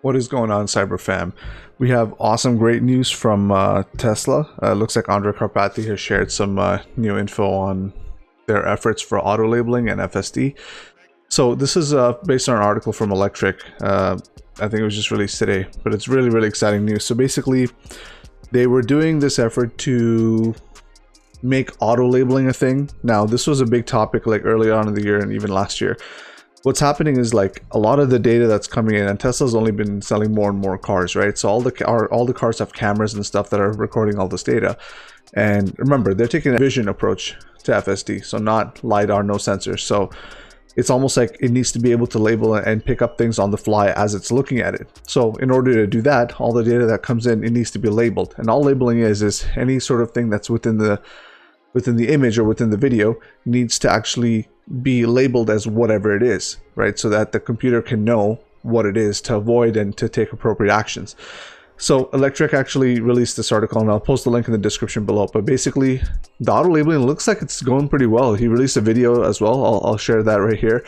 What is going on, Cyberfam? We have awesome, great news from Tesla. Looks like Andre Karpathy has shared some new info on their efforts for auto labeling and FSD. So this is based on an article from Electrek. I think it was just released today, but it's really, really exciting news. So basically, they were doing this effort to make auto labeling a thing. Now, this was a big topic like early on in the year and even last year. What's happening is like a lot of the data that's coming in, and Tesla's only been selling more and more cars, right? So all the cars have cameras and stuff that are recording all this data. And remember, they're taking a vision approach to FSD, so not LiDAR, no sensors. So it's almost like it needs to be able to label and pick up things on the fly as it's looking at it. So in order to do that, all the data that comes in, it needs to be labeled. And all labeling is any sort of thing that's within the image or within the video needs to actually be labeled as whatever it is, right? So that the computer can know what it is to avoid and to take appropriate actions. So Electrek actually released this article, and I'll post the link in the description below. But basically, the auto labeling looks like it's going pretty well. He released a video as well. I'll share that right here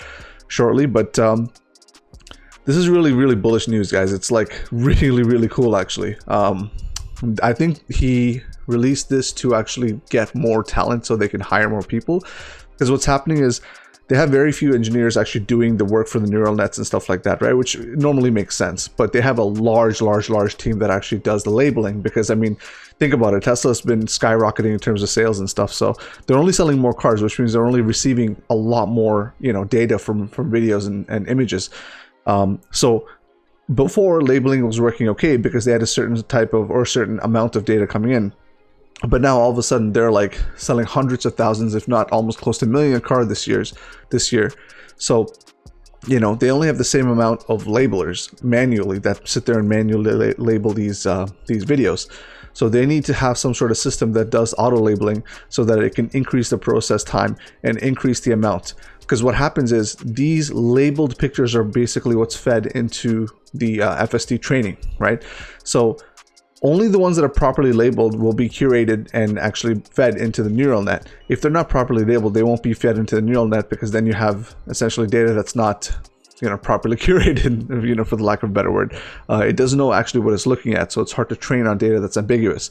shortly. But this is really, really bullish news, guys. It's like really, really cool, actually. I think he released this to actually get more talent so they can hire more people. Because what's happening is they have very few engineers actually doing the work for the neural nets and stuff like that, right? Which normally makes sense. But they have a large team that actually does the labeling. Because, I mean, think about it. Tesla's been skyrocketing in terms of sales and stuff. So they're only selling more cars, which means they're only receiving a lot more, data from videos and images. So before, labeling was working okay because they had a certain type of or certain amount of data coming in. But now all of a sudden they're like selling hundreds of thousands, if not almost close to a million cars this year. So, they only have the same amount of labelers manually that sit there and manually label these videos. So they need to have some sort of system that does auto labeling so that it can increase the process time and increase the amount. Because what happens is these labeled pictures are basically what's fed into the FSD training, right? So only the ones that are properly labeled will be curated and actually fed into the neural net. If they're not properly labeled, they won't be fed into the neural net because then you have essentially data that's not, properly curated, for the lack of a better word. It doesn't know actually what it's looking at, so it's hard to train on data that's ambiguous.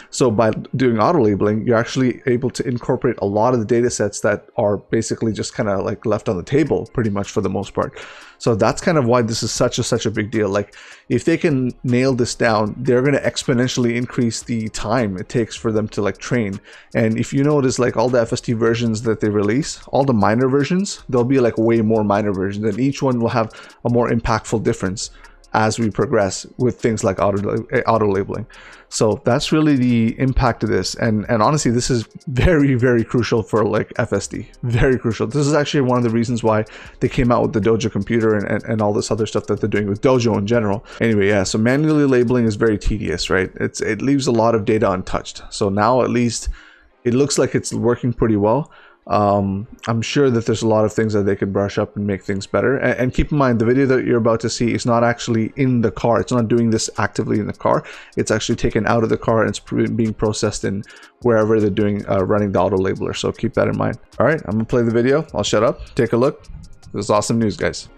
So by doing auto labeling, you're actually able to incorporate a lot of the data sets that are basically just kind of like left on the table pretty much for the most part. So that's kind of why this is such a big deal. Like if they can nail this down, they're going to exponentially increase the time it takes for them to like train. And if you notice, like all the FSD versions that they release, all the minor versions, there'll be like way more minor versions, and each one will have a more impactful difference as we progress with things like auto labeling. So that's really the impact of this, and honestly, this is very, very crucial for like FSD. Very crucial. This is actually one of the reasons why they came out with the Dojo computer and all this other stuff that they're doing with Dojo in general. Anyway, yeah. So manually labeling is very tedious, right? It leaves a lot of data untouched. So now at least it looks like it's working pretty well. I'm sure that there's a lot of things that they could brush up and make things better. And keep in mind, the video that you're about to see is not actually in the car. It's not doing this actively in the car. It's actually taken out of the car and it's being processed in wherever they're doing running the auto labeler. So keep that in mind. All right, I'm gonna play the video. I'll shut up. Take a look. This is awesome news, guys.